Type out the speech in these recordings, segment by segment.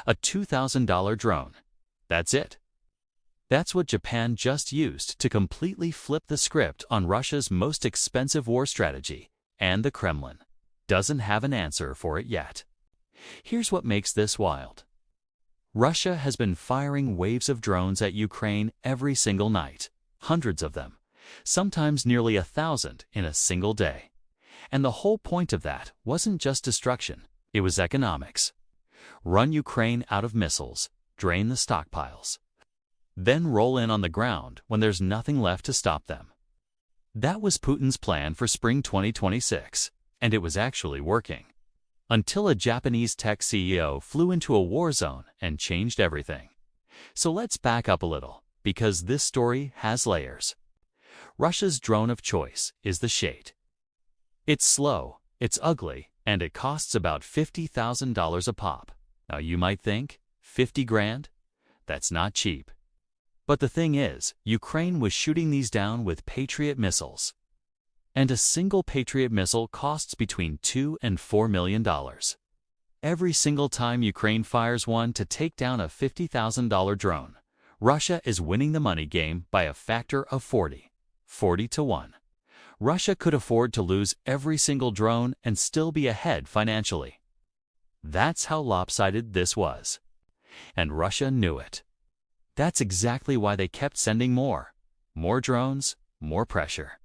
A $2,000 drone. That's it. That's what Japan just used to completely flip the script on Russia's most expensive war strategy, and the Kremlin doesn't have an answer for it yet. Here's what makes this wild. Russia has been firing waves of drones at Ukraine every single night, hundreds of them, sometimes nearly 1,000 in a single day. And the whole point of that wasn't just destruction, it was economics. Run Ukraine out of missiles, drain the stockpiles, then roll in on the ground when there's nothing left to stop them. That was Putin's plan for spring 2026, and it was actually working. Until a Japanese tech CEO flew into a war zone and changed everything. So let's back up a little, because this story has layers. Russia's drone of choice is the Shahed. It's slow, it's ugly, and it costs about $50,000 a pop. Now you might think, 50 grand? That's not cheap. But the thing is, Ukraine was shooting these down with Patriot missiles. And a single Patriot missile costs between $2 and $4 million. Every single time Ukraine fires one to take down a $50,000 drone, Russia is winning the money game by a factor of 40 to 1. Russia could afford to lose every single drone and still be ahead financially. That's how lopsided this was. And Russia knew it. That's exactly why they kept sending more drones, more pressure,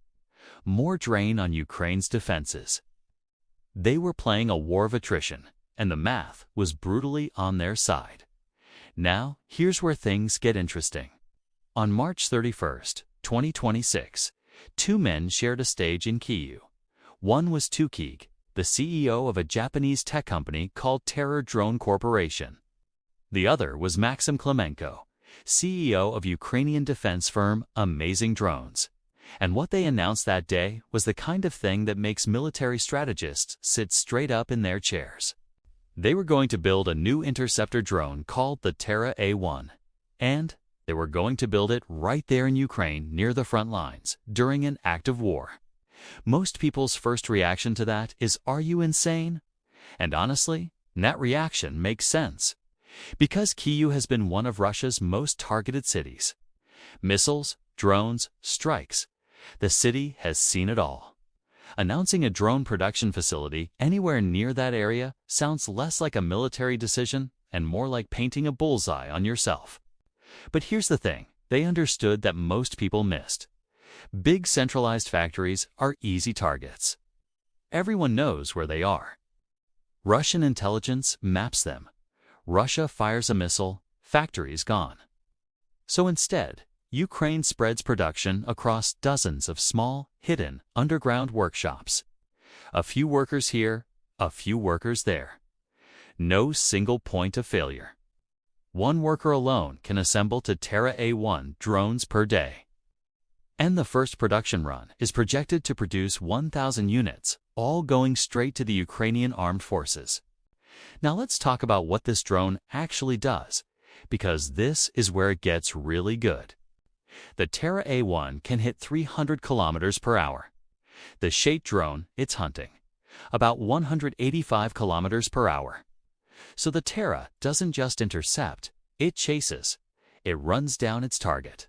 more drain on Ukraine's defenses. They were playing a war of attrition, and the math was brutally on their side. Now, here's where things get interesting. On March 31, 2026, two men shared a stage in Kyiv. One was Tukig, the CEO of a Japanese tech company called Terra Drone Corporation. The other was Maxim Klemenko, CEO of Ukrainian defense firm Amazing Drones. And what they announced that day was the kind of thing that makes military strategists sit straight up in their chairs. They were going to build a new interceptor drone called the Terra A1, and they were going to build it right there in Ukraine near the front lines during an active war. Most people's first reaction to that is, "Are you insane?" And honestly, that reaction makes sense. Because Kyiv has been one of Russia's most targeted cities. Missiles, drones, strikes. The city has seen it all. Announcing a drone production facility anywhere near that area sounds less like a military decision and more like painting a bullseye on yourself. But here's the thing, they understood that most people missed. Big centralized factories are easy targets. Everyone knows where they are. Russian intelligence maps them. Russia fires a missile, factory's gone. So instead, Ukraine spreads production across dozens of small, hidden, underground workshops. A few workers here, a few workers there. No single point of failure. One worker alone can assemble to Terra A1 drones per day. And the first production run is projected to produce 1,000 units, all going straight to the Ukrainian armed forces. Now let's talk about what this drone actually does, because this is where it gets really good. The Terra A1 can hit 300 kilometers per hour. The Shahed drone, it's hunting, about 185 kilometers per hour. So the Terra doesn't just intercept, it chases. It runs down its target.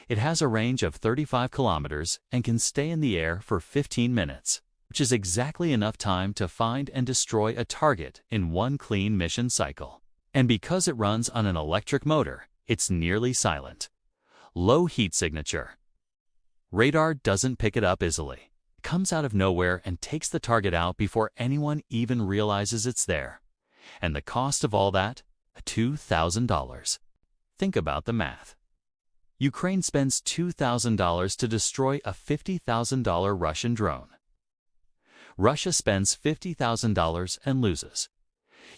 It has a range of 35 kilometers and can stay in the air for 15 minutes, which is exactly enough time to find and destroy a target in one clean mission cycle. And because it runs on an electric motor, it's nearly silent. Low heat signature. Radar doesn't pick it up easily. It comes out of nowhere and takes the target out before anyone even realizes it's there. And the cost of all that? $2,000. Think about the math. Ukraine spends $2,000 to destroy a $50,000 Russian drone. Russia spends $50,000 and loses.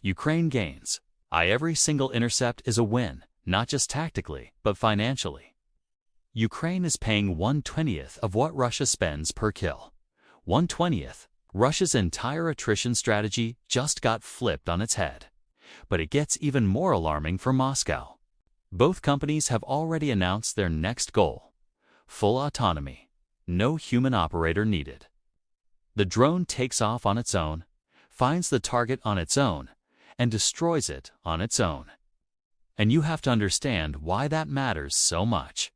Ukraine gains. Every single intercept is a win, not just tactically, but financially. Ukraine is paying 1/20th of what Russia spends per kill. 1/20th. Russia's entire attrition strategy just got flipped on its head. But it gets even more alarming for Moscow. Both companies have already announced their next goal: full autonomy. No human operator needed. The drone takes off on its own, finds the target on its own, and destroys it on its own. And you have to understand why that matters so much.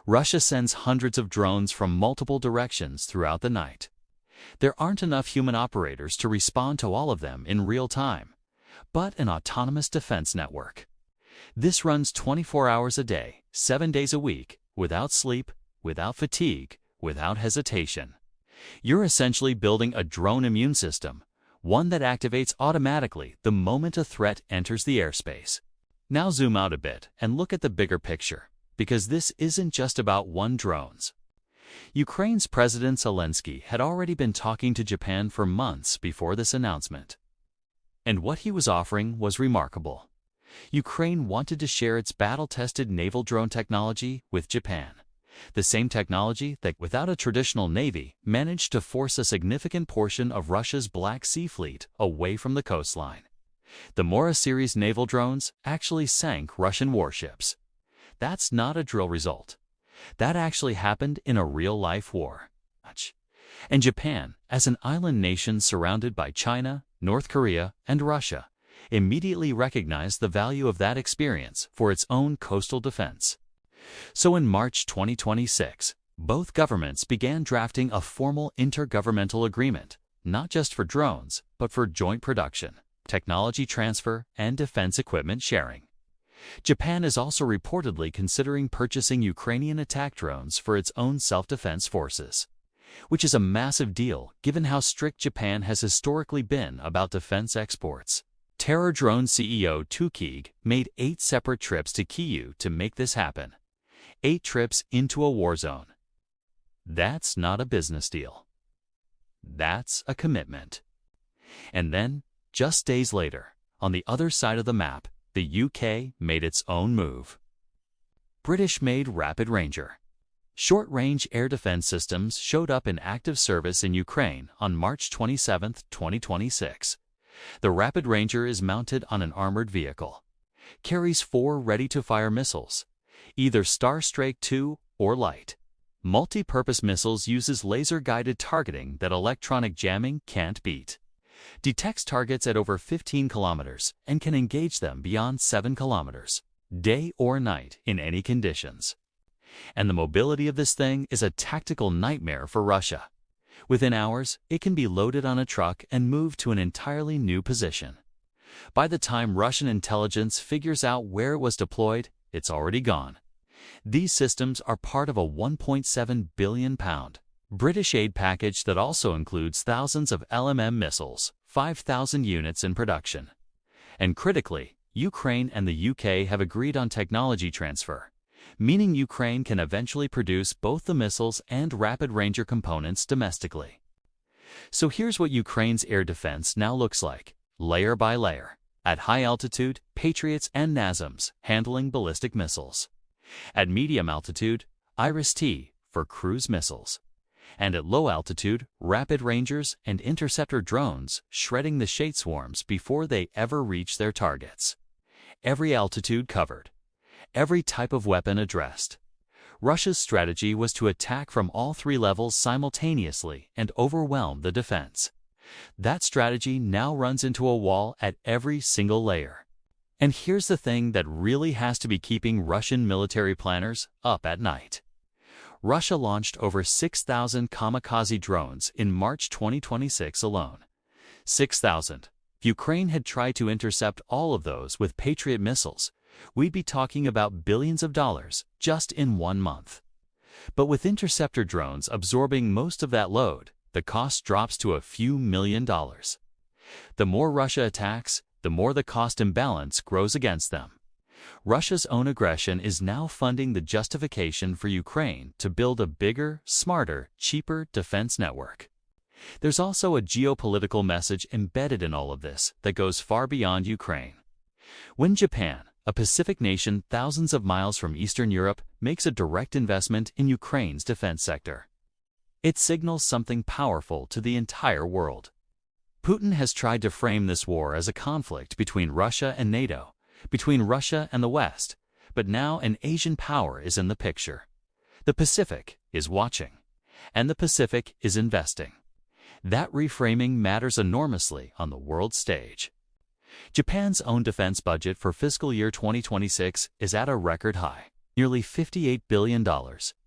Russia sends hundreds of drones from multiple directions throughout the night. There aren't enough human operators to respond to all of them in real time, but an autonomous defense network. This runs 24 hours a day, 7 days a week, without sleep, without fatigue, without hesitation. You're essentially building a drone immune system, one that activates automatically the moment a threat enters the airspace. Now zoom out a bit and look at the bigger picture, because this isn't just about one drones. Ukraine's President Zelensky had already been talking to Japan for months before this announcement. And what he was offering was remarkable. Ukraine wanted to share its battle-tested naval drone technology with Japan, the same technology that, without a traditional navy, managed to force a significant portion of Russia's Black Sea Fleet away from the coastline. The Mora series naval drones actually sank Russian warships. That's not a drill result. That actually happened in a real-life war. And Japan, as an island nation surrounded by China, North Korea, and Russia, immediately recognized the value of that experience for its own coastal defense. So in March 2026, both governments began drafting a formal intergovernmental agreement, not just for drones, but for joint production, technology transfer, and defense equipment sharing. Japan is also reportedly considering purchasing Ukrainian attack drones for its own self-defense forces, which is a massive deal given how strict Japan has historically been about defense exports. Terra Drone CEO Tukig made 8 separate trips to Kyiv to make this happen. 8 trips into a war zone. That's not a business deal. That's a commitment. And then, just days later, on the other side of the map, the UK made its own move. British-made Rapid Ranger. Short-range air defense systems showed up in active service in Ukraine on March 27, 2026. The Rapid Ranger is mounted on an armored vehicle, carries 4 ready-to-fire missiles, either Starstrike 2 or Light. Multi-purpose missiles uses laser-guided targeting that electronic jamming can't beat. Detects targets at over 15 kilometers and can engage them beyond 7 kilometers, day or night in any conditions. And the mobility of this thing is a tactical nightmare for Russia. Within hours, it can be loaded on a truck and moved to an entirely new position. By the time Russian intelligence figures out where it was deployed, it's already gone. These systems are part of a £1.7 billion British aid package that also includes thousands of LMM missiles, 5,000 units in production. And critically, Ukraine and the UK have agreed on technology transfer, meaning Ukraine can eventually produce both the missiles and Rapid Ranger components domestically. So here's what Ukraine's air defense now looks like, layer by layer. At high altitude, Patriots and NASAMS handling ballistic missiles. At medium altitude, Iris-T for cruise missiles. And at low altitude, Rapid Rangers and interceptor drones shredding the shade swarms before they ever reach their targets. Every altitude covered. Every type of weapon addressed. Russia's strategy was to attack from all 3 levels simultaneously and overwhelm the defense. That strategy now runs into a wall at every single layer. And here's the thing that really has to be keeping Russian military planners up at night. Russia launched over 6,000 kamikaze drones in March 2026 alone. 6,000. If Ukraine had tried to intercept all of those with Patriot missiles, we'd be talking about billions of dollars just in 1 month. But with interceptor drones absorbing most of that load, the cost drops to a few $1 million. The more Russia attacks, the more the cost imbalance grows against them. Russia's own aggression is now funding the justification for Ukraine to build a bigger, smarter, cheaper defense network. There's also a geopolitical message embedded in all of this that goes far beyond Ukraine. When Japan, a Pacific nation thousands of miles from Eastern Europe, makes a direct investment in Ukraine's defense sector, it signals something powerful to the entire world. Putin has tried to frame this war as a conflict between Russia and NATO, between Russia and the West, but now an Asian power is in the picture. The Pacific is watching, and the Pacific is investing. That reframing matters enormously on the world stage. Japan's own defense budget for fiscal year 2026 is at a record high, nearly $58 billion,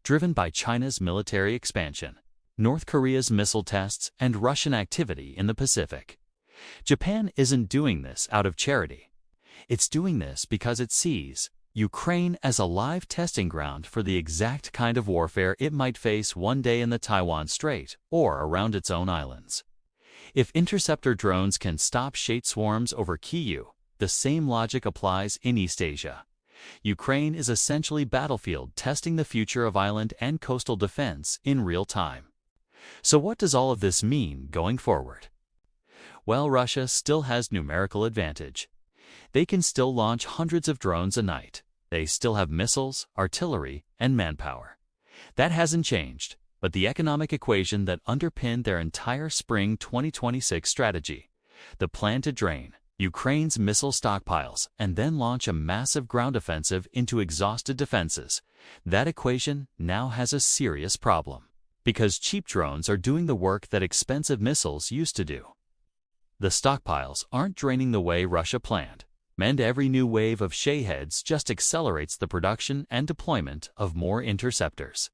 driven by China's military expansion, North Korea's missile tests, and Russian activity in the Pacific. Japan isn't doing this out of charity. It's doing this because it sees Ukraine as a live testing ground for the exact kind of warfare it might face one day in the Taiwan Strait or around its own islands. If interceptor drones can stop shade swarms over Kyiv, the same logic applies in East Asia. Ukraine is essentially battlefield testing the future of island and coastal defense in real time. So what does all of this mean going forward? Well, Russia still has numerical advantage. They can still launch hundreds of drones a night. They still have missiles, artillery, and manpower. That hasn't changed, but the economic equation that underpinned their entire spring 2026 strategy, the plan to drain Ukraine's missile stockpiles and then launch a massive ground offensive into exhausted defenses, that equation now has a serious problem, because cheap drones are doing the work that expensive missiles used to do. The stockpiles aren't draining the way Russia planned, and every new wave of Shaheds just accelerates the production and deployment of more interceptors.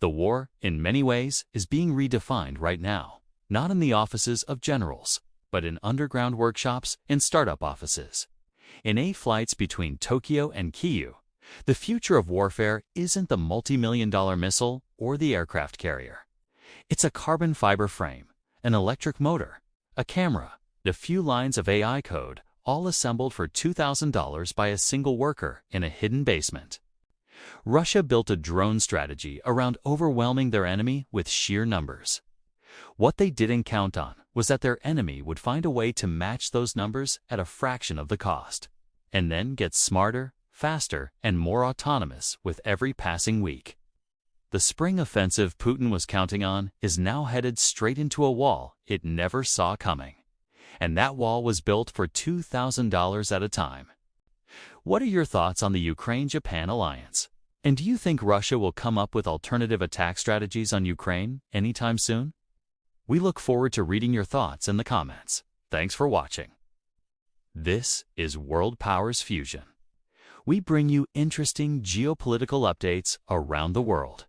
The war, in many ways, is being redefined right now, not in the offices of generals, but in underground workshops and startup offices. In flights between Tokyo and Kyiv, the future of warfare isn't the multi-million-dollar missile or the aircraft carrier. It's a carbon fiber frame, an electric motor, a camera, a few lines of AI code, all assembled for $2,000 by a single worker in a hidden basement. Russia built a drone strategy around overwhelming their enemy with sheer numbers. What they didn't count on was that their enemy would find a way to match those numbers at a fraction of the cost, and then get smarter, faster, and more autonomous with every passing week. The spring offensive Putin was counting on is now headed straight into a wall it never saw coming. And that wall was built for $2,000 at a time. What are your thoughts on the Ukraine-Japan alliance? And do you think Russia will come up with alternative attack strategies on Ukraine anytime soon? We look forward to reading your thoughts in the comments. Thanks for watching. This is World Powers Fusion. We bring you interesting geopolitical updates around the world.